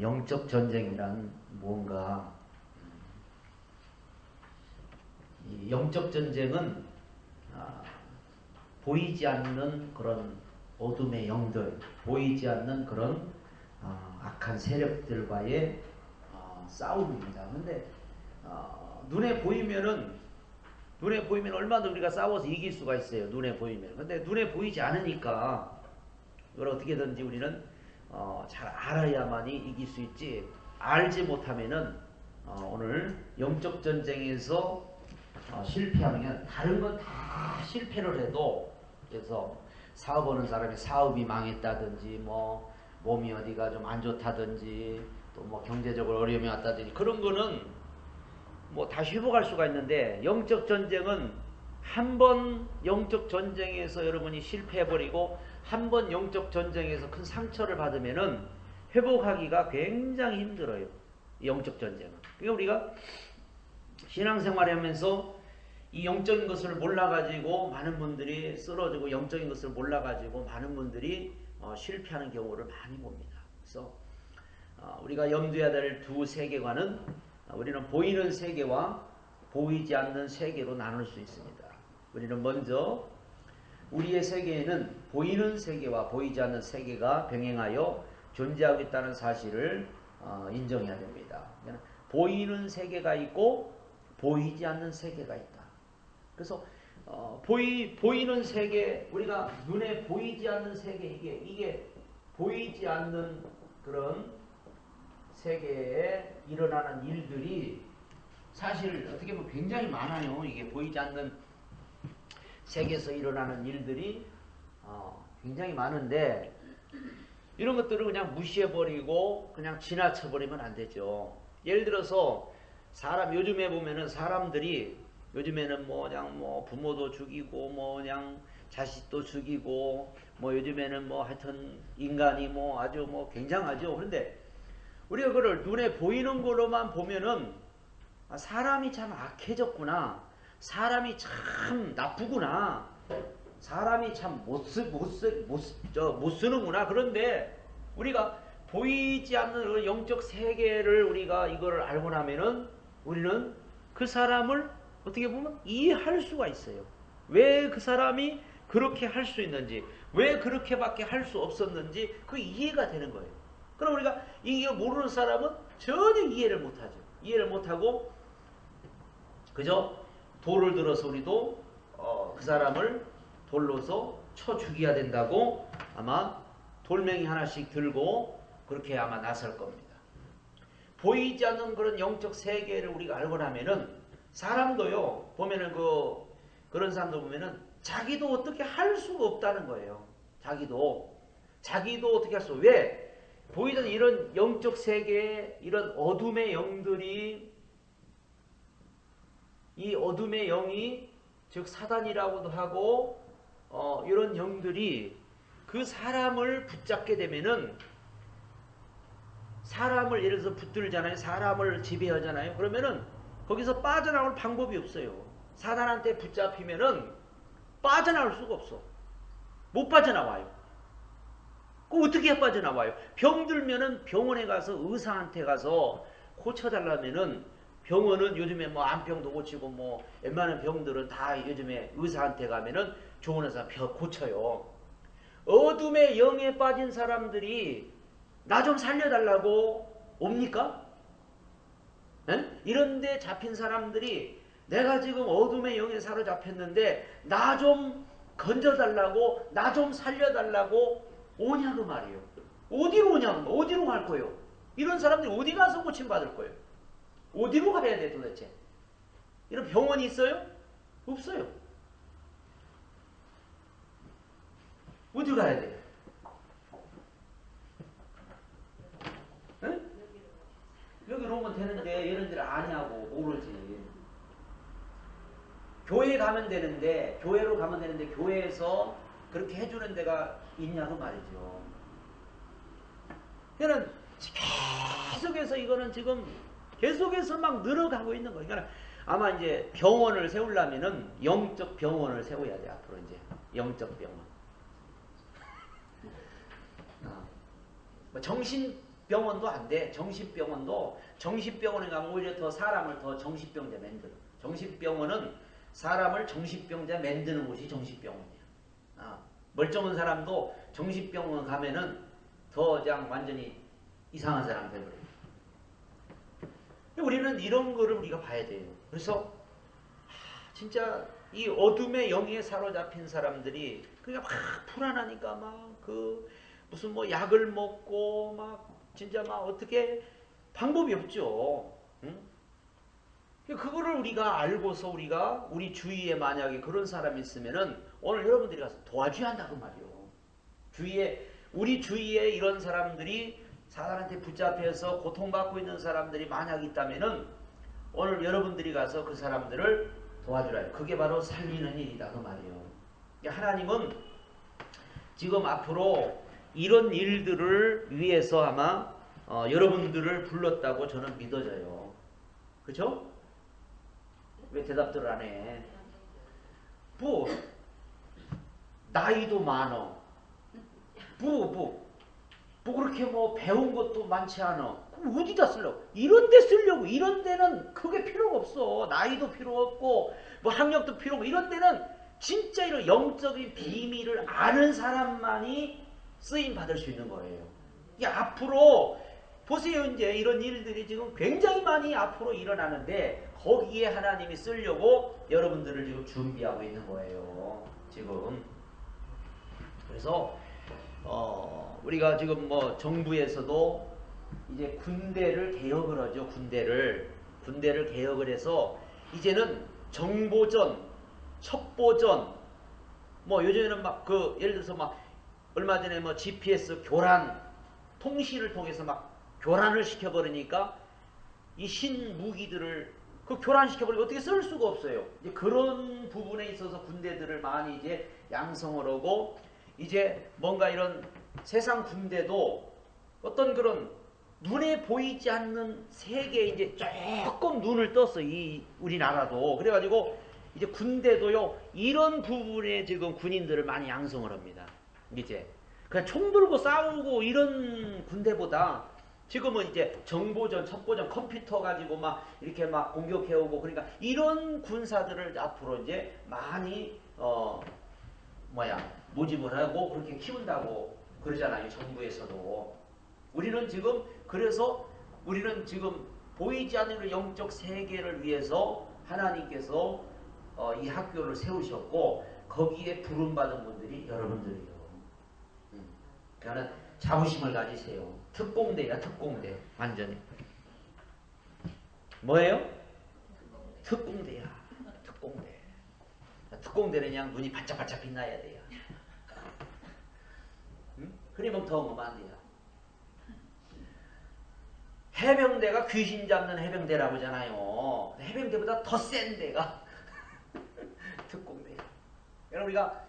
영적 전쟁이란 뭔가, 이 영적 전쟁은 보이지 않는 그런 어둠의 영들, 보이지 않는 그런 악한 세력들과의 싸움입니다. 근데 눈에 보이면 얼마나 우리가 싸워서 이길 수가 있어요. 눈에 보이면. 근데 눈에 보이지 않으니까 이걸 어떻게든지 우리는 잘 알아야만이 이길 수 있지, 알지 못하면은 오늘 영적 전쟁에서 실패하면 다른 건 다 실패를 해도, 그래서 사업하는 사람이 사업이 망했다든지, 뭐 몸이 어디가 좀 안 좋다든지, 또 뭐 경제적으로 어려움이 왔다든지, 그런 거는 뭐 다시 회복할 수가 있는데, 영적 전쟁은 한 번 영적 전쟁에서 여러분이 실패해버리고 한 번 영적 전쟁에서 큰 상처를 받으면은 회복하기가 굉장히 힘들어요. 영적 전쟁은. 그러니까 우리가 신앙생활을 하면서 이 영적인 것을 몰라가지고 많은 분들이 쓰러지고, 영적인 것을 몰라가지고 많은 분들이 실패하는 경우를 많이 봅니다. 그래서 우리가 염두해야 될 두 세계관은, 우리는 보이는 세계와 보이지 않는 세계로 나눌 수 있습니다. 우리는 먼저 우리의 세계에는 보이는 세계와 보이지 않는 세계가 병행하여 존재하고 있다는 사실을 인정해야 됩니다. 보이는 세계가 있고 보이지 않는 세계가 있다. 그래서 보이는 세계, 우리가 눈에 보이지 않는 세계, 이게 보이지 않는 그런 세계에 일어나는 일들이 사실 어떻게 보면 굉장히 많아요. 이게 보이지 않는 세계에서 일어나는 일들이 굉장히 많은데, 이런 것들을 그냥 무시해버리고 그냥 지나쳐버리면 안 되죠. 예를 들어서 요즘에 보면은 사람들이, 요즘에는 뭐 그냥 뭐 부모도 죽이고 뭐 그냥 자식도 죽이고, 뭐 요즘에는 뭐 하여튼 인간이 뭐 아주 뭐 굉장하죠. 그런데 우리가 그걸 눈에 보이는 걸로만 보면은 사람이 참 악해졌구나, 사람이 참 나쁘구나, 사람이 참 못 쓰는구나. 그런데 우리가 보이지 않는 영적 세계를 우리가 이걸 알고 나면은 우리는 그 사람을 어떻게 보면 이해할 수가 있어요. 왜 그 사람이 그렇게 할 수 있는지, 왜 그렇게밖에 할 수 없었는지 그 이해가 되는 거예요. 그럼 우리가 이게 모르는 사람은 전혀 이해를 못하죠. 이해를 못하고 그저 돌을 들어서 우리도 그 사람을 돌로서 쳐 죽여야 된다고 아마 돌멩이 하나씩 들고 그렇게 아마 나설 겁니다. 보이지 않는 그런 영적 세계를 우리가 알고 나면은 사람도요, 보면은 그런 사람도 보면은 자기도 어떻게 할 수가 없다는 거예요. 자기도 어떻게 할 수, 왜? 보이던 이런 영적 세계에 이런 어둠의 영들이, 이 어둠의 영이 즉 사단이라고도 하고 이런 영들이 그 사람을 붙잡게 되면은, 사람을 예를 들어서 붙들잖아요. 사람을 지배하잖아요. 그러면은 거기서 빠져나올 방법이 없어요. 사단한테 붙잡히면은 빠져나올 수가 없어. 못 빠져나와요. 그 어떻게 빠져나와요? 병들면은 병원에 가서 의사한테 가서 고쳐달라면은, 병원은 요즘에 뭐 암병도 고치고 뭐 웬만한 병들은 다 요즘에 의사한테 가면은 좋은 의사 고쳐요. 어둠의 영에 빠진 사람들이 나 좀 살려달라고 옵니까? 에? 이런데 잡힌 사람들이 내가 지금 어둠의 영에 사로잡혔는데 나 좀 건져달라고, 나 좀 살려달라고 오냐고 말이에요. 어디로 오냐고, 어디로 갈 거예요? 이런 사람들이 어디 가서 고침받을 거예요? 어디로 가야 돼 도대체? 이런 병원이 있어요? 없어요. 어디 가야 돼? 응? 여기로 오면 되는데 이런 데를 아냐고, 모르지. 교회 가면 되는데, 교회로 가면 되는데 교회에서 그렇게 해주는 데가 있냐고 말이죠. 그러니까 계속해서 이거는 지금 계속해서 막 늘어가고 있는 거예요. 그러니까 아마 이제 병원을 세우려면은 영적 병원을 세워야 돼. 앞으로 이제 영적 병원. 뭐 정신 병원도 안 돼. 정신병원에 가면 오히려 더 사람을 더 정신병자 만들어. 정신병원은 사람을 정신병자 만드는 곳이 정신병원이야. 멀쩡한 사람도 정신병원 가면은 더 그냥 완전히 이상한 사람 돼버려요. 우리는 이런 거를 우리가 봐야 돼요. 그래서 진짜 이 어둠의 영에 사로잡힌 사람들이 그러니까 막 불안하니까 막 그 무슨 뭐 약을 먹고 막 진짜 막 어떻게 방법이 없죠. 응? 그거를 우리가 알고서 우리가 우리 주위에 만약에 그런 사람이 있으면은 오늘 여러분들이 가서 도와줘야 한다고 말이요. 우리 주위에 이런 사람들이 사단한테 붙잡혀서 고통받고 있는 사람들이 만약 있다면은 오늘 여러분들이 가서 그 사람들을 도와주라. 그게 바로 살리는 일이다 그 말이요. 하나님은 지금 앞으로 이런 일들을 위해서 아마 여러분들을 불렀다고 저는 믿어져요. 그죠? 왜 대답들을 안 해? 뭐 나이도 많어. 뭐 그렇게 뭐 배운 것도 많지 않아. 그럼 어디다 쓰려고? 이런 데 쓰려고. 이런 데는 크게 필요가 없어. 나이도 필요 없고 뭐 학력도 필요 없고 이런 데는 진짜 이런 영적인 비밀을 아는 사람만이 쓰임 받을 수 있는 거예요. 이게 앞으로 보세요. 이제 이런 일들이 지금 굉장히 많이 앞으로 일어나는데 거기에 하나님이 쓰려고 여러분들을 지금 준비하고 있는 거예요. 지금. 그래서 우리가 지금 뭐 정부에서도 이제 군대를 개혁을 하죠. 군대를 개혁을 해서 이제는 정보전, 첩보전, 뭐 요즘에는 막 그 예를 들어서 막 얼마 전에 뭐 GPS 교란, 통신을 통해서 막 교란을 시켜버리니까 이 신무기들을 그 교란시켜버리고 어떻게 쓸 수가 없어요. 이제 그런 부분에 있어서 군대들을 많이 이제 양성을 하고 이제 뭔가 이런 세상 군대도 어떤 그런 눈에 보이지 않는 세계에 이제 조금 눈을 떴어. 이 우리나라도. 그래가지고 이제 군대도요 이런 부분에 지금 군인들을 많이 양성을 합니다. 이제 그냥 총 들고 싸우고 이런 군대보다 지금은 이제 정보전, 첩보전, 컴퓨터 가지고 막 이렇게 막 공격해오고 그러니까 이런 군사들을 앞으로 이제 많이 모집을 하고 그렇게 키운다고 그러잖아요. 정부에서도. 우리는 지금 보이지 않는 영적 세계를 위해서 하나님께서 이 학교를 세우셨고 거기에 부름받은 분들이 여러분들이에요. 그러니까 자부심을 가지세요. 특공대야 특공대. 완전히. 뭐예요? 특공대야. 특공대. 특공대는 그냥 눈이 반짝반짝 빛나야 돼요. 응? 흔히 멍텅하면 안 돼요. 해병대가 귀신 잡는 해병대라고 하잖아요. 해병대보다 더 센 데가 특공대야. 여러분 우리가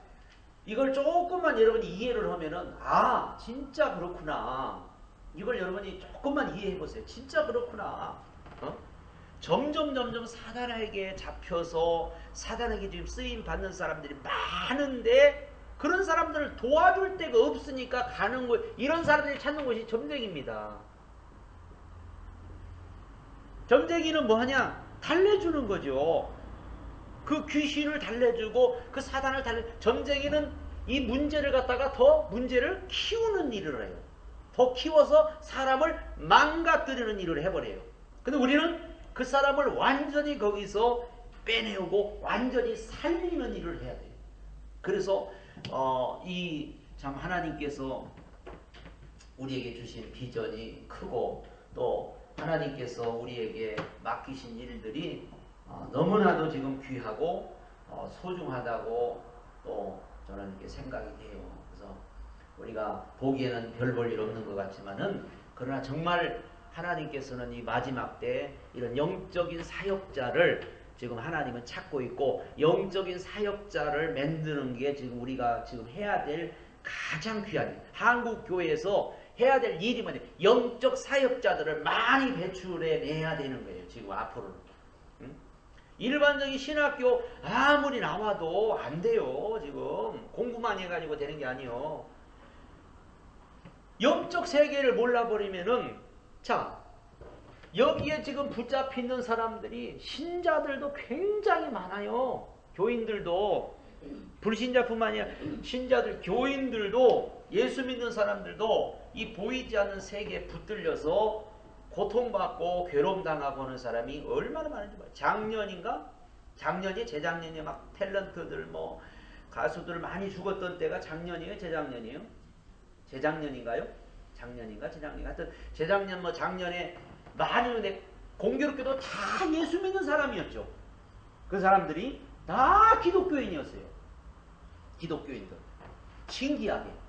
이걸 조금만 여러분이 이해를 하면은 진짜 그렇구나. 이걸 여러분이 조금만 이해해보세요. 진짜 그렇구나. 점점 사단에게 잡혀서 사단에게 지금 쓰임받는 사람들이 많은데 그런 사람들을 도와줄 데가 없으니까 가는 곳, 이런 사람들이 찾는 곳이 점쟁입니다. 점쟁이는 뭐하냐? 달래주는 거죠. 그 귀신을 달래주고 그 사단을 점쟁이는 이 문제를 갖다가 더 문제를 키우는 일을 해요. 더 키워서 사람을 망가뜨리는 일을 해버려요. 근데 우리는 그 사람을 완전히 거기서 빼내오고 완전히 살리는 일을 해야 돼요. 그래서 참 하나님께서 우리에게 주신 비전이 크고 또 하나님께서 우리에게 맡기신 일들이 너무나도 지금 귀하고 소중하다고 또 저는 이렇게 생각이 돼요. 그래서 우리가 보기에는 별 볼 일 없는 것 같지만은 그러나 정말 하나님께서는 이 마지막 때 이런 영적인 사역자를 지금 하나님은 찾고 있고 영적인 사역자를 만드는 게 지금 우리가 지금 해야 될 가장 귀한 일. 한국 교회에서 해야 될 일이 뭐냐? 영적 사역자들을 많이 배출해 내야 되는 거예요. 지금 앞으로는. 일반적인 신학교 아무리 나와도 안 돼요. 지금 공부만 해가지고 되는 게 아니에요. 영적 세계를 몰라버리면은, 자, 여기에 지금 붙잡혀 있는 사람들이 신자들도 굉장히 많아요. 교인들도, 불신자뿐만 아니라 신자들, 교인들도, 예수 믿는 사람들도 이 보이지 않는 세계에 붙들려서 고통받고 괴로움당하고 하는 사람이 얼마나 많은지 봐요. 작년인가? 작년이 재작년에 막 탤런트들 뭐 가수들 많이 죽었던 때가 작년이에요? 재작년이에요? 재작년인가요? 작년인가? 재작년인가? 하여튼 재작년 뭐 작년에 많이 공교롭게도 다 예수 믿는 사람이었죠. 그 사람들이 다 기독교인이었어요. 기독교인들. 신기하게.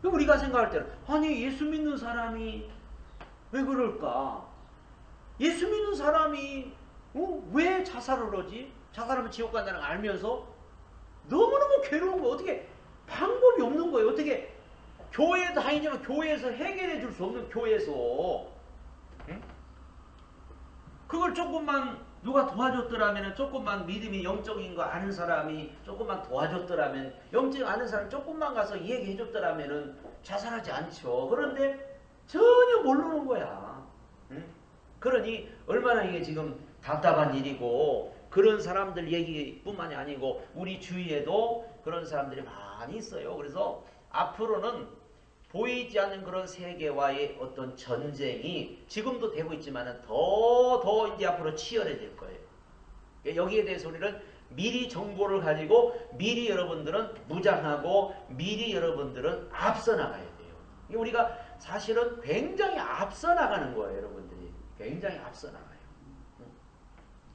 우리가 생각할 때는 아니 예수 믿는 사람이 왜 그럴까? 예수 믿는 사람이 왜 자살을 하지? 자살하면 지옥 간다는 걸 알면서 너무너무 괴로운 거예요. 어떻게 방법이 없는 거예요. 어떻게 교회에 다니냐면 교회에서 해결해 줄 수 없는 교회에서 응? 그걸 조금만 누가 도와줬더라면 조금만 믿음이 영적인 거 아는 사람이 조금만 도와줬더라면 영적인 아는 사람이 조금만 가서 얘기해 줬더라면 자살하지 않죠. 그런데 전혀 모르는 거야. 응? 그러니 얼마나 이게 지금 답답한 일이고 그런 사람들 얘기뿐만이 아니고 우리 주위에도 그런 사람들이 많이 있어요. 그래서 앞으로는 보이지 않는 그런 세계와의 어떤 전쟁이 지금도 되고 있지만 더 이제 앞으로 치열해질 거예요. 여기에 대해서 우리는 미리 정보를 가지고 미리 여러분들은 무장하고 미리 여러분들은 앞서 나가야 돼요. 우리가 사실은 굉장히 앞서 나가는 거예요. 여러분들이 굉장히 앞서 나가요.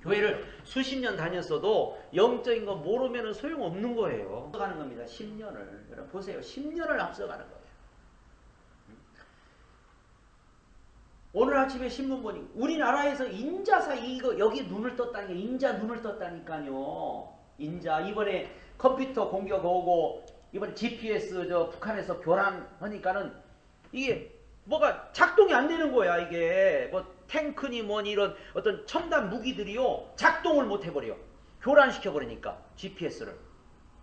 교회를 수십 년 다녔어도 영적인 거 모르면 소용없는 거예요. 앞서가는 겁니다. 10년을. 여러분 보세요. 10년을 앞서가는 거예요. 오늘 아침에 신문 보니 우리나라에서 인자사 이거 여기 눈을 떴다니까 인자 눈을 떴다니까요. 인자 이번에 컴퓨터 공격 오고 이번에 GPS 저 북한에서 교란하니까는 이게 뭐가 작동이 안 되는 거야. 이게 뭐 탱크니 뭐니 이런 어떤 첨단 무기들이요 작동을 못 해버려. 교란시켜 버리니까 GPS를.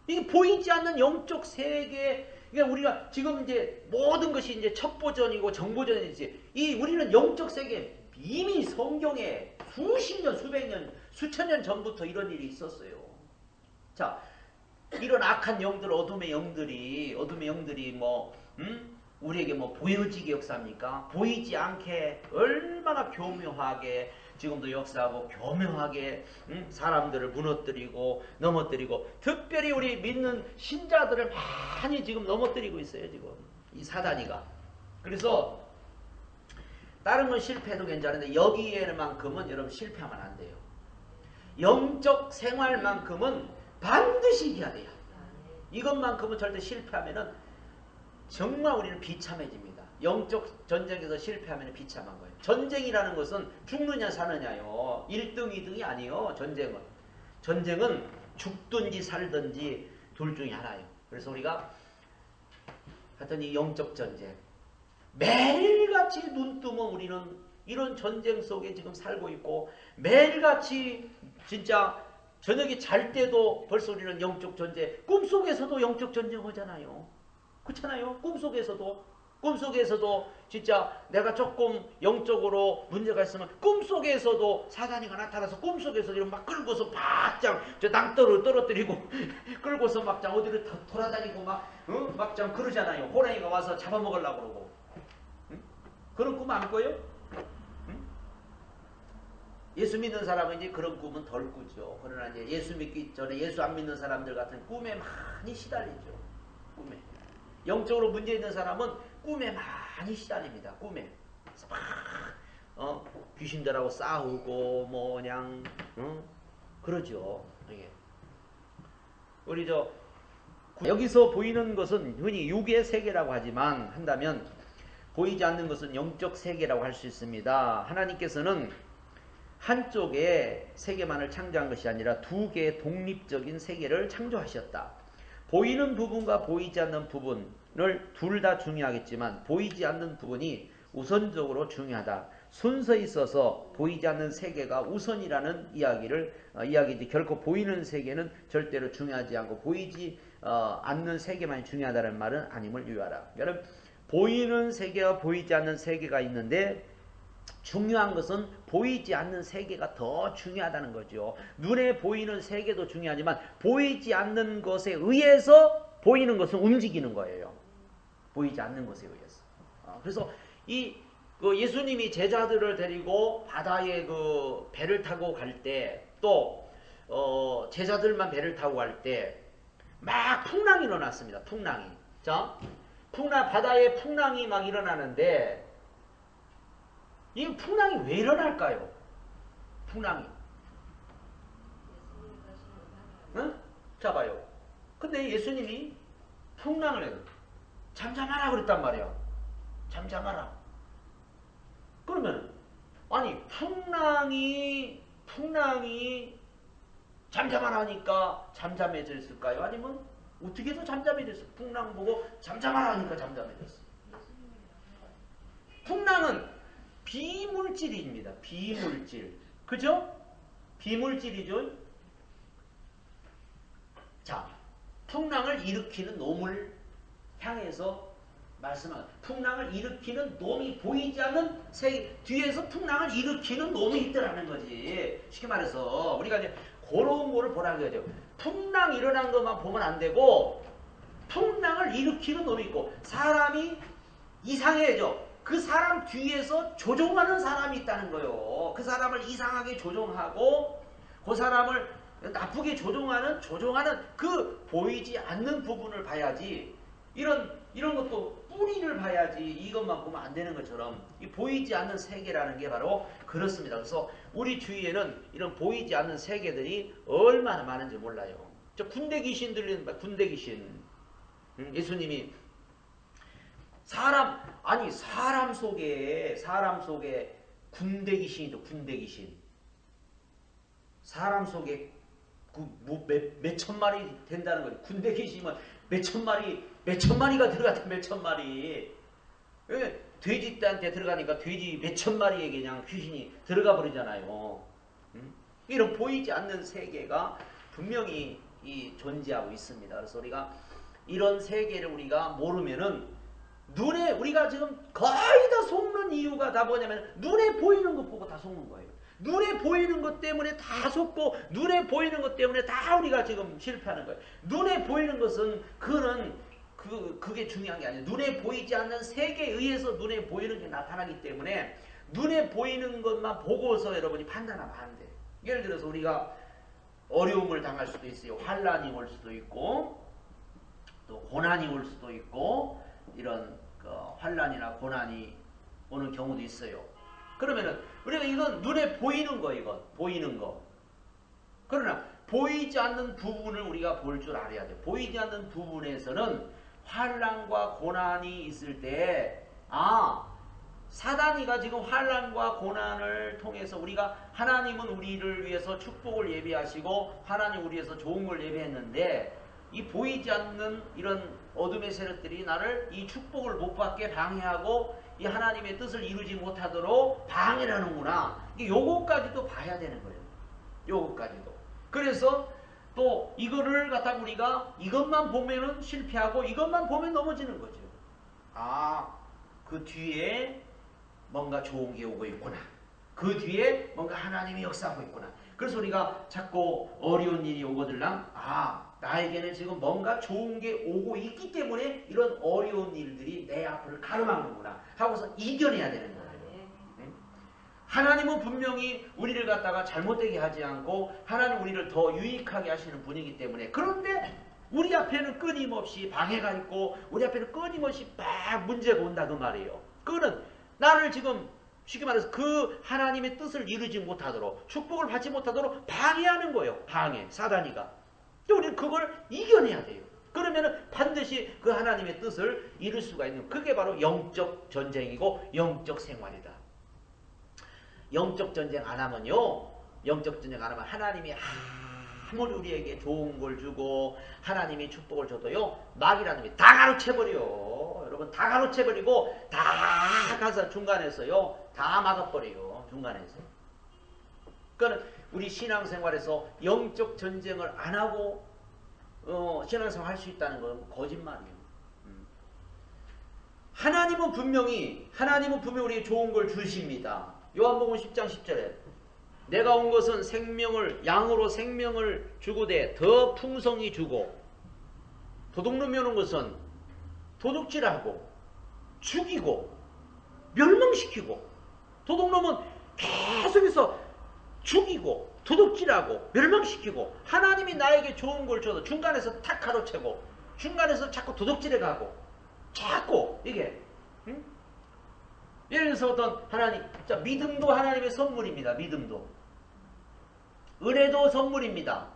이게 보이지 않는 영적 세계. 그러니까 우리가 지금 이제 모든 것이 이제 첩보전이고 정보전이지. 이 우리는 영적 세계 이미 성경에 수십 년, 수백 년, 수천 년 전부터 이런 일이 있었어요. 자, 이런 악한 영들, 어둠의 영들이 뭐, 우리에게 뭐 보여지게 역사합니까? 보이지 않게 얼마나 교묘하게 지금도 역사하고 교묘하게 사람들을 무너뜨리고 넘어뜨리고 특별히 우리 믿는 신자들을 많이 지금 넘어뜨리고 있어요. 지금 이 사단이가. 그래서 다른 건 실패해도 괜찮은데 여기에만큼은 여러분 실패하면 안 돼요. 영적 생활만큼은 반드시 이겨야 돼요. 이것만큼은 절대 실패하면은 정말 우리는 비참해집니다. 영적 전쟁에서 실패하면 비참한 거예요. 전쟁이라는 것은 죽느냐 사느냐요. 1등, 2등이 아니에요. 전쟁은 죽든지 살든지 둘 중에 하나예요. 그래서 우리가 하여튼 이 영적 전쟁 매일같이 눈 뜨면 우리는 이런 전쟁 속에 지금 살고 있고 매일같이 진짜 저녁에 잘 때도 벌써 우리는 영적 전쟁 꿈속에서도 영적 전쟁 하잖아요. 그렇잖아요. 꿈속에서도 진짜 내가 조금 영적으로 문제가 있으면 꿈속에서도 사단이가 나타나서 꿈속에서 이런 막 끌고서 막장 저 낭떠를 떨어뜨리고 끌고서 막장 어디를 돌아다니고 막장 그러잖아요. 호랑이가 와서 잡아먹으려고 그러고. 그런 꿈 안 꿔요? 예수 믿는 사람은 이제 그런 꿈은 덜 꾸죠. 그러나 이제 예수 믿기 전에 예수 안 믿는 사람들 같은 꿈에 많이 시달리죠. 꿈에. 영적으로 문제 있는 사람은 꿈에 많이 시달립니다. 꿈에. 막 귀신들하고 싸우고 뭐 그냥 그러죠. 이게. 우리 여기서 보이는 것은 흔히 육의 세계라고 하지만 한다면 보이지 않는 것은 영적 세계라고 할 수 있습니다. 하나님께서는 한쪽의 세계만을 창조한 것이 아니라 두 개의 독립적인 세계를 창조하셨다. 보이는 부분과 보이지 않는 부분을 둘 다 중요하겠지만 보이지 않는 부분이 우선적으로 중요하다. 순서에 있어서 보이지 않는 세계가 우선이라는 이야기지 결코 보이는 세계는 절대로 중요하지 않고 보이지 않는 세계만이 중요하다는 말은 아님을 유의하라. 여러분 보이는 세계와 보이지 않는 세계가 있는데 중요한 것은 보이지 않는 세계가 더 중요하다는 거죠. 눈에 보이는 세계도 중요하지만 보이지 않는 것에 의해서 보이는 것은 움직이는 거예요. 보이지 않는 것에 의해서. 그래서 그 예수님이 제자들을 데리고 바다에 그 배를 타고 갈 때, 또 제자들만 배를 타고 갈 때 막 풍랑이 일어났습니다. 풍랑이. 자, 바다에 풍랑이 막 일어나는데 이 풍랑이 왜 일어날까요? 풍랑이. 응? 자 봐요. 근데 예수님이 풍랑을 잠잠하라 그랬단 말이야. 잠잠하라. 그러면 아니 풍랑이 잠잠하라니까 잠잠해졌을까요? 아니면 어떻게 해서 잠잠해졌어? 풍랑 보고 잠잠하라니까 잠잠해졌어. 풍랑은 비물질입니다. 비물질. 그죠? 비물질이죠. 자, 풍랑을 일으키는 놈을 향해서 말씀하는, 풍랑을 일으키는 놈이 보이지 않는 세계 뒤에서 풍랑을 일으키는 놈이 있더라는 거지. 쉽게 말해서 우리가 이제 그런 거를 보라는 거죠. 풍랑 일어난 것만 보면 안 되고 풍랑을 일으키는 놈이 있고, 사람이 이상해져. 그 사람 뒤에서 조종하는 사람이 있다는 거예요. 그 사람을 이상하게 조종하고 그 사람을 나쁘게 조종하는 그 보이지 않는 부분을 봐야지. 이런 것도 뿌리를 봐야지. 이것만 보면 안 되는 것처럼 이 보이지 않는 세계라는 게 바로 그렇습니다. 그래서 우리 주위에는 이런 보이지 않는 세계들이 얼마나 많은지 몰라요. 저 군대 귀신 들리는, 군대 귀신. 예수님이 사람 속에 군대 귀신이죠. 군대 귀신. 사람 속에 몇천 마리 된다는 거죠. 군대 귀신이면 몇천 마리가 들어갔다. 몇천 마리. 돼지 떼한테 들어가니까 돼지 몇천 마리에게 그냥 귀신이 들어가 버리잖아요. 이런 보이지 않는 세계가 분명히 존재하고 있습니다. 그래서 우리가 이런 세계를 우리가 모르면은 눈에, 우리가 지금 거의 다 속는 이유가 다 뭐냐면 눈에 보이는 것 보고 다 속는 거예요. 눈에 보이는 것 때문에 다 속고 눈에 보이는 것 때문에 다 우리가 지금 실패하는 거예요. 눈에 보이는 것은 그게 중요한 게 아니에요. 눈에 보이지 않는 세계에 의해서 눈에 보이는 게 나타나기 때문에 눈에 보이는 것만 보고서 여러분이 판단하면 안 돼요. 예를 들어서 우리가 어려움을 당할 수도 있어요. 환란이 올 수도 있고 또 고난이 올 수도 있고 이런 환란이나 고난이 오는 경우도 있어요. 그러면은 우리가 이건 눈에 보이는 거, 이건 보이는 거. 그러나 보이지 않는 부분을 우리가 볼 줄 알아야 돼. 보이지 않는 부분에서는 환란과 고난이 있을 때, 사단이가 지금 환란과 고난을 통해서 우리가, 하나님은 우리를 위해서 축복을 예비하시고 하나님 우리 위해서 좋은 걸 예비했는데, 이 보이지 않는 이런 어둠의 세력들이 나를 이 축복을 못 받게 방해하고 이 하나님의 뜻을 이루지 못하도록 방해를 하는구나. 요거까지도 봐야 되는 거예요. 요거까지도. 그래서 또 이거를 갖다 우리가 이것만 보면은 실패하고 이것만 보면 넘어지는 거죠. 그 뒤에 뭔가 좋은 게 오고 있구나. 그 뒤에 뭔가 하나님이 역사하고 있구나. 그래서 우리가 자꾸 어려운 일이 오거들랑 나에게는 지금 뭔가 좋은 게 오고 있기 때문에 이런 어려운 일들이 내 앞을 가로막는구나 하고서 이겨내야 되는 거예요. 하나님은 분명히 우리를 갖다가 잘못되게 하지 않고 하나님 우리를 더 유익하게 하시는 분이기 때문에, 그런데 우리 앞에는 끊임없이 방해가 있고 우리 앞에는 끊임없이 막 문제가 온다 그 말이에요. 그거는 나를 지금 쉽게 말해서 그 하나님의 뜻을 이루지 못하도록, 축복을 받지 못하도록 방해하는 거예요. 방해, 사단이가. 우리는 그걸 이겨내야 돼요. 그러면은 반드시 그 하나님의 뜻을 이룰 수가 있는, 그게 바로 영적 전쟁이고 영적 생활이다. 영적 전쟁 안 하면요, 영적 전쟁 안 하면 하나님이 아무리 우리에게 좋은 걸 주고 하나님이 축복을 줘도요, 마귀라는 게 다 가로채버려. 여러분, 다 가로채버리고 다 가서 중간에서요 다 막아버려요. 중간에서. 그러니까 우리 신앙생활에서 영적 전쟁을 안 하고 신앙생활 할 수 있다는 건 거짓말이에요. 하나님은 분명히 우리에게 좋은 걸 주십니다. 요한복음 10장 10절에 내가 온 것은 양으로 생명을 주고되 더 풍성히 주고, 도둑놈이 오는 것은 도둑질하고 죽이고 멸망시키고, 도둑놈은 계속해서 죽이고 도둑질하고 멸망시키고, 하나님이 나에게 좋은 걸 줘도 중간에서 탁 가로채고 중간에서 자꾸 도둑질해 가고 자꾸 이게 예를 들어서 어떤 하나님, 자, 믿음도 하나님의 선물입니다. 믿음도, 은혜도 선물입니다.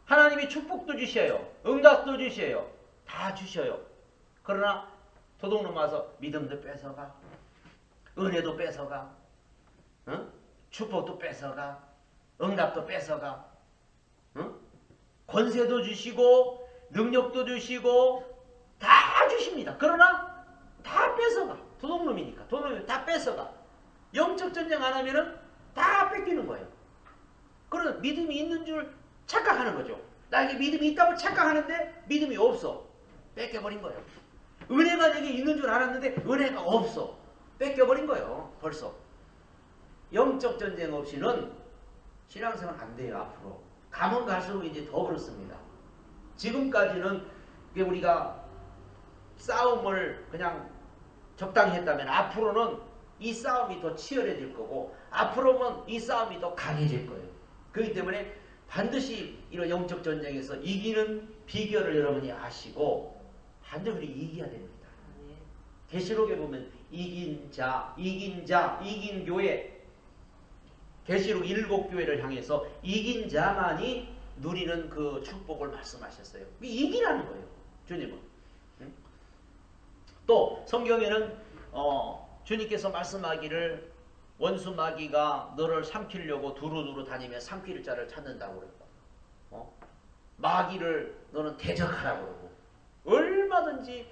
하나님이 축복도 주셔요. 응답도 주셔요. 다 주셔요. 그러나 도둑놈 와서 믿음도 뺏어가, 은혜도 뺏어가, 축복도 뺏어가, 응답도 뺏어가, 권세도 주시고 능력도 주시고 다 주십니다. 그러나 다 뺏어가. 도둑놈이니까 도둑놈이 다 뺏어가. 영적 전쟁 안 하면은 다 뺏기는 거예요. 그런 믿음이 있는 줄 착각하는 거죠. 나에게 믿음이 있다고 착각하는데 믿음이 없어. 뺏겨버린 거예요. 은혜가 내게 있는 줄 알았는데 은혜가 없어. 뺏겨버린 거예요. 벌써. 영적 전쟁 없이는 신앙생활 안 돼요. 앞으로 가면 갈수록 이제 더 그렇습니다. 지금까지는 우리가 싸움을 그냥 적당히 했다면 앞으로는 이 싸움이 더 치열해질 거고, 앞으로는 이 싸움이 더 강해질 거예요. 그렇기 때문에 반드시 이런 영적 전쟁에서 이기는 비결을 여러분이 아시고 반드시 우리 이겨야 됩니다. 계시록에 보면 이긴 교회, 계시록 7교회를 향해서 이긴 자만이 누리는 그 축복을 말씀하셨어요. 이기라는 거예요. 주님은. 또 성경에는 주님께서 말씀하기를 원수 마귀가 너를 삼키려고 두루두루 다니며 삼킬 자를 찾는다고 그랬고, 마귀를 너는 대적하라고 그러고, 얼마든지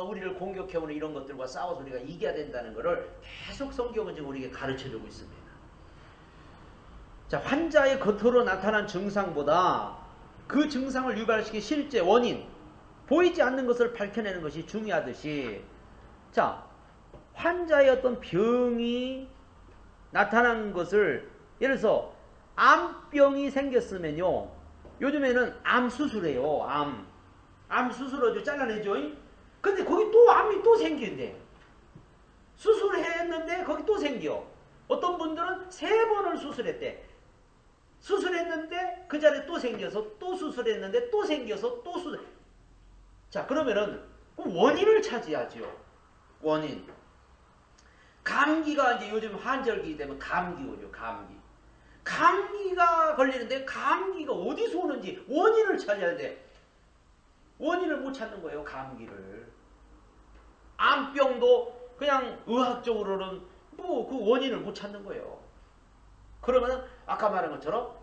우리를 공격해오는 이런 것들과 싸워서 우리가 이겨야 된다는 것을 계속 성경은 지금 우리에게 가르쳐주고 있습니다. 자, 환자의 겉으로 나타난 증상보다 그 증상을 유발시킨 실제 원인, 보이지 않는 것을 밝혀내는 것이 중요하듯이, 자, 환자의 어떤 병이 나타난 것을, 예를 들어서 암병이 생겼으면요, 요즘에는 암 수술해요. 암 수술하죠. 잘라내죠. 근데 거기 또 암이 또 생긴대. 수술했는데 거기 또 생겨. 어떤 분들은 3번을 수술했대. 수술했는데 그 자리에 또 생겨서, 또 수술했는데 또 생겨서 또 수술. 자, 그러면은 원인을 찾아야죠. 원인. 감기가 이제 요즘 환절기 되면 감기 오죠. 감기가 걸리는데 감기가 어디서 오는지 원인을 찾아야 돼. 원인을 못 찾는 거예요. 감기를. 암병도 그냥 의학적으로는 뭐 그 원인을 못 찾는 거예요. 그러면 아까 말한 것처럼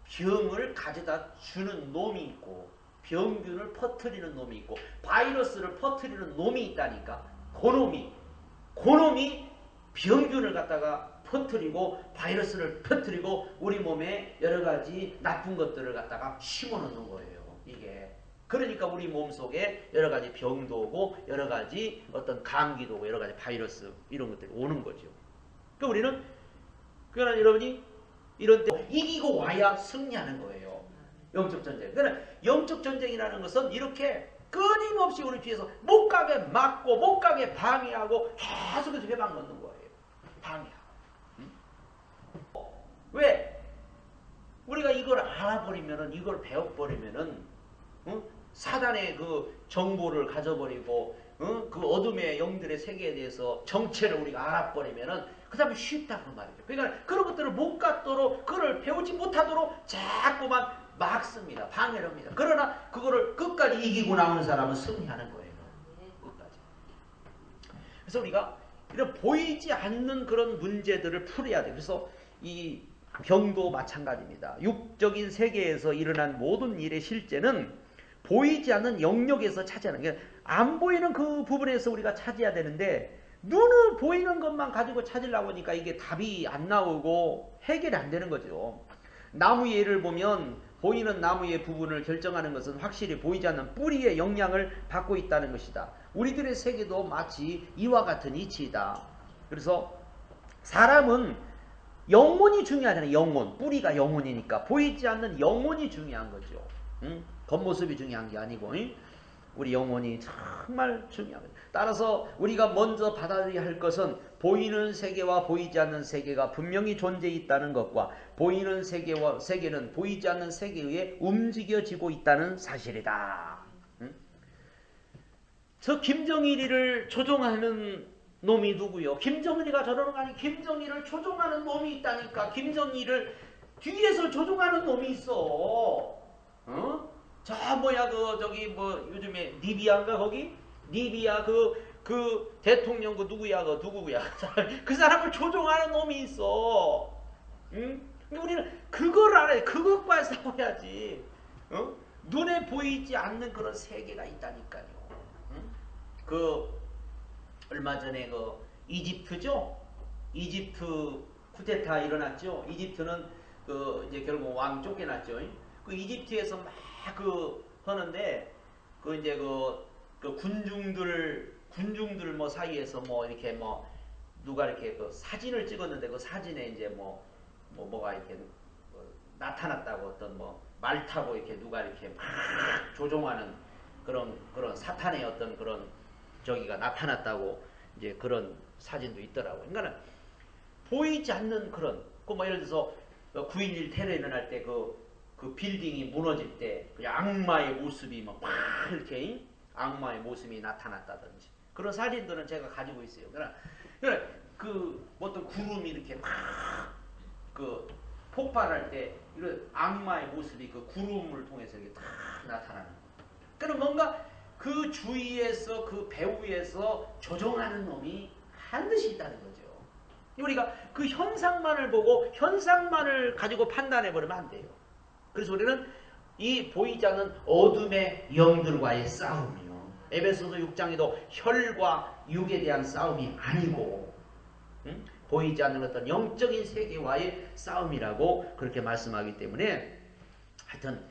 병을 가져다 주는 놈이 있고, 병균을 퍼뜨리는 놈이 있고, 바이러스를 퍼뜨리는 놈이 있다니까. 그놈이 병균을 갖다가 퍼뜨리고 바이러스를 퍼뜨리고 우리 몸에 여러 가지 나쁜 것들을 갖다가 심어놓는 거예요. 이게. 그러니까 우리 몸속에 여러 가지 병도 오고 여러 가지 어떤 감기도 오고 여러 가지 바이러스 이런 것들이 오는 거죠. 그러니까 우리는, 그러나 여러분이 이런 때 이기고 와야 승리하는 거예요. 영적 전쟁. 그러나 영적 전쟁이라는 것은 이렇게 끊임없이 우리 뒤에서 못 가게 막고 못 가게 방해하고 계속해서 회방 넣는 거예요. 방해하고. 왜? 우리가 이걸 알아버리면은, 이걸 배워버리면은, 사단의 그 정보를 가져버리고, 그 어둠의 영들의 세계에 대해서 정체를 우리가 알아버리면은, 그 다음에 쉽다고 말이죠. 그러니까 그런 것들을 못 갖도록, 그걸 배우지 못하도록 자꾸만 막습니다. 방해를 합니다. 그러나 그거를 끝까지 이기고 나오는 사람은 승리하는 거예요. 끝까지. 그래서 우리가 이런 보이지 않는 그런 문제들을 풀어야 돼요. 그래서 이 병도 마찬가지입니다. 육적인 세계에서 일어난 모든 일의 실제는 보이지 않는 영역에서 차지하는 게, 안 보이는 그 부분에서 우리가 차지해야 되는데, 눈을 보이는 것만 가지고 찾으려고 하니까 이게 답이 안 나오고 해결이 안 되는 거죠. 나무 예를 보면 보이는 나무의 부분을 결정하는 것은 확실히 보이지 않는 뿌리의 영향을 받고 있다는 것이다. 우리들의 세계도 마치 이와 같은 이치이다. 그래서 사람은 영혼이 중요하잖아요. 영혼. 뿌리가 영혼이니까 보이지 않는 영혼이 중요한 거죠. 응? 겉모습이 중요한 게 아니고 우리 영혼이 정말 중요한 거죠. 따라서 우리가 먼저 받아들여야 할 것은 보이는 세계와 보이지 않는 세계가 분명히 존재해 있다는 것과 보이는 세계는 보이지 않는 세계에 의해 움직여지고 있다는 사실이다. 응? 저 김정일이를 조종하는 놈이 누구요? 김정일이가 저러는 거 아니, 김정일을 조종하는 놈이 있다니까. 김정일을 뒤에서 조종하는 놈이 있어. 어? 저기 요즘에 리비아인가 거기? 리비아 그 대통령 누구야? 그 사람을 조종하는 놈이 있어. 응? 우리는 그걸 알아야 돼. 그것과 싸워야지. 어? 눈에 보이지 않는 그런 세계가 있다니까요. 응? 얼마 전에 이집트죠? 이집트 쿠데타 일어났죠? 이집트는 이제 결국 왕 쫓겨났죠? 그 이집트에서 막 하는데 이제 군중들 뭐 사이에서 이렇게 누가 이렇게 사진을 찍었는데 그 사진에 이제 뭐가 이렇게 나타났다고 어떤 말 타고 이렇게 누가 이렇게 막 조종하는 그런 사탄의 어떤 그런 저기가 나타났다고 이제 그런 사진도 있더라고요. 그러니까 보이지 않는 그런 예를 들어서 9.11 테러 일어날 때 그 빌딩이 무너질 때 그냥 악마의 모습이 막 이렇게 악마의 모습이 나타났다든지 그런 사진들은 제가 가지고 있어요. 그러니까 어떤 구름이 이렇게 막 폭발할 때 이런 악마의 모습이 그 구름을 통해서 이렇게 딱 나타나는 거예요. 그럼 뭔가 그 주위에서 그 배후에서 조종하는 놈이 반드시 있다는 거죠. 우리가 그 현상만을 보고 현상만을 가지고 판단해 버리면 안 돼요. 그래서 우리는 이 보이지 않는 어둠의 영들과의 싸움이요. 에베소서 6장에도 혈과 육에 대한 싸움이 아니고 보이지 않는 어떤 영적인 세계와의 싸움이라고 그렇게 말씀하기 때문에 하여튼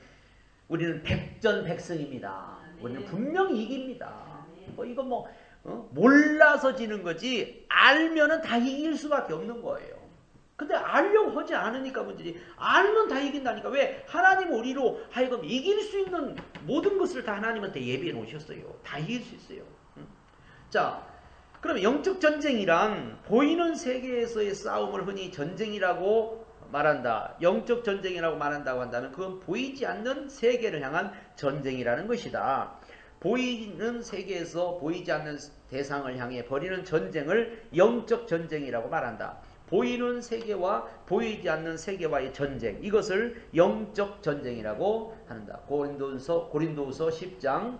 우리는 백전백승입니다. 우리는 분명히 이깁니다. 이거 몰라서 지는 거지 알면은 다 이길 수밖에 없는 거예요. 근데 알려고 하지 않으니까 문제지. 알면 다 이긴다니까. 왜? 하나님 우리로 하여금 이길 수 있는 모든 것을 다 하나님한테 예비해 놓으셨어요. 다 이길 수 있어요. 자, 그러면 영적 전쟁이란 보이는 세계에서의 싸움을 흔히 전쟁이라고 말한다. 영적 전쟁이라고 말한다고 한다면 그건 보이지 않는 세계를 향한 전쟁이라는 것이다. 보이는 세계에서 보이지 않는 대상을 향해 벌이는 전쟁을 영적 전쟁이라고 말한다. 보이는 세계와 보이지 않는 세계와의 전쟁, 이것을 영적 전쟁이라고 한다. 고린도후서 10장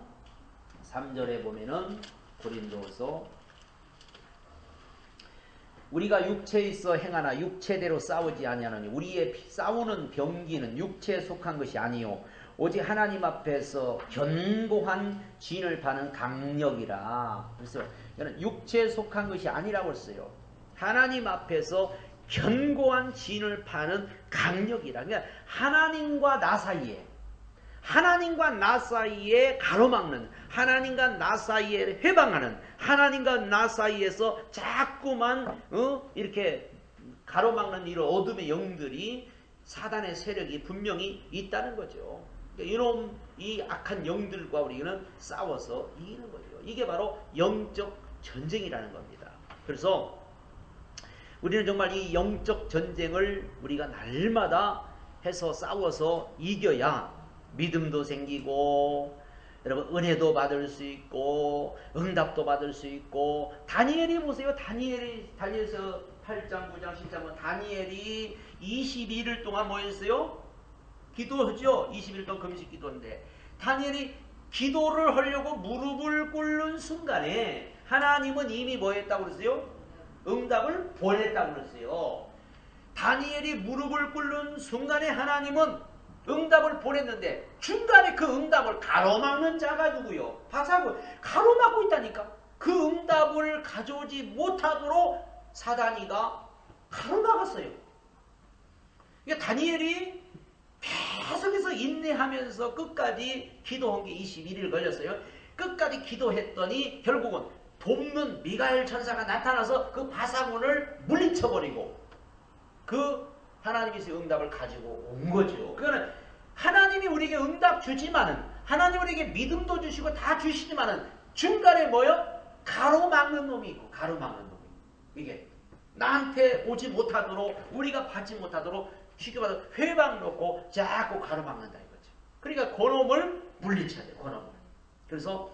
3절에 보면은 고린도후서 우리가 육체에 있어 행하나 육체대로 싸우지 아니하노니 우리의 싸우는 병기는 육체에 속한 것이 아니요 오직 하나님 앞에서 견고한 진을 파는 강력이라. 그래서 이거는 육체에 속한 것이 아니라고 했어요. 하나님 앞에서 견고한 진을 파는 강력이라. 그러니까 하나님과 나 사이에 가로막는, 하나님과 나 사이에 회방하는, 하나님과 나 사이에서 자꾸만 이렇게 가로막는 이런 어둠의 영들이 사단의 세력이 분명히 있다는 거죠. 그러니까 이 악한 영들과 우리는 싸워서 이기는 거죠. 이게 바로 영적 전쟁이라는 겁니다. 그래서 우리는 정말 이 영적 전쟁을 우리가 날마다 해서 싸워서 이겨야 믿음도 생기고 여러분 은혜도 받을 수 있고 응답도 받을 수 있고 다니엘이 보세요. 다니엘서 8장 9장 10장은 다니엘이 22일 동안 뭐 했어요? 기도하죠. 20일 동안 금식 기도인데 다니엘이 기도를 하려고 무릎을 꿇는 순간에 하나님은 이미 뭐 했다고 그랬어요? 응답을 보냈다고 그랬어요. 다니엘이 무릎을 꿇는 순간에 하나님은 응답을 보냈는데 중간에 그 응답을 가로막는 자가 누구요? 바사고 가로막고 있다니까. 그 응답을 가져오지 못하도록 사단이가 가로막았어요. 그러니까 다니엘이 계속해서 인내하면서 끝까지 기도한 게 21일 걸렸어요. 끝까지 기도했더니 결국은 돕는 미가엘 천사가 나타나서 그 바사군을 물리쳐버리고 그 하나님께서 응답을 가지고 온 거죠. 그거는 하나님이 우리에게 응답 주지만은, 하나님 우리에게 믿음도 주시고 다 주시지만은 중간에 뭐요? 가로막는 놈이 있고, 가로막는 놈이. 이게 나한테 오지 못하도록, 우리가 받지 못하도록 쉽게 말해서 회방 놓고 자꾸 가로막는다 이거죠. 그러니까 그놈을 물리쳐야 돼요. 그놈을. 그래서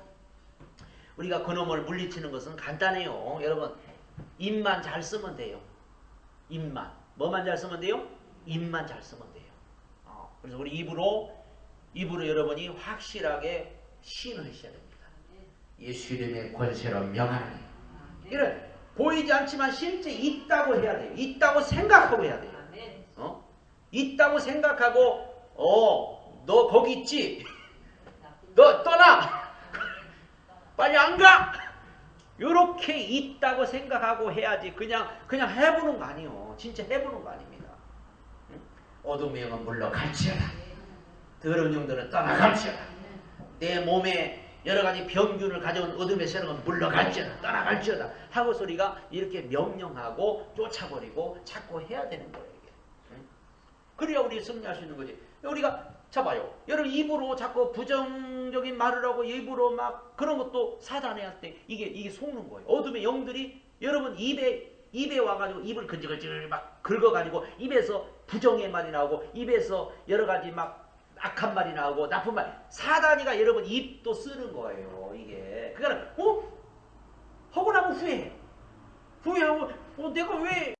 우리가 그놈을 물리치는 것은 간단해요. 여러분, 입만 잘 쓰면 돼요. 입만. 뭐만 잘 쓰면 돼요? 입만 잘 쓰면 돼요. 그래서 우리 입으로 여러분이 확실하게 신으셔야 됩니다. 예수 이름의 권세로 명하니. 이런 보이지 않지만 실제 있다고 해야 돼요. 있다고 생각하고 해야 돼요. 있다고 생각하고 너 거기 있지? 너 떠나! 빨리 안 가! 이렇게 있다고 생각하고 해야지 그냥 해보는 거 아니에요. 진짜 해보는 거 아닙니다. 어둠의 영은 물러갈지어다. 더러운 영들은 떠나갈지어다. 내 몸에 여러 가지 병균을 가져온 어둠의 세력은 물러갈지어다. 떠나갈지어다. 하고 소리가 이렇게 명령하고 쫓아버리고 자꾸 해야 되는 거예요. 이게. 그래야 우리 승리할 수 있는 거지. 우리가 잡아요. 여러분 입으로 자꾸 부정적인 말을 하고 입으로 막 그런 것도 사단한테 이게 속는 거예요. 어둠의 영들이 여러분 입에 와가지고 입을 근질근질 막 긁어가지고 입에서 부정의 말이 나오고 입에서 여러 가지 막 악한 말이 나오고 나쁜 말. 사단이가 여러분 입도 쓰는 거예요. 이게. 그러니까 하고 나면 후회해요. 후회하고 내가 왜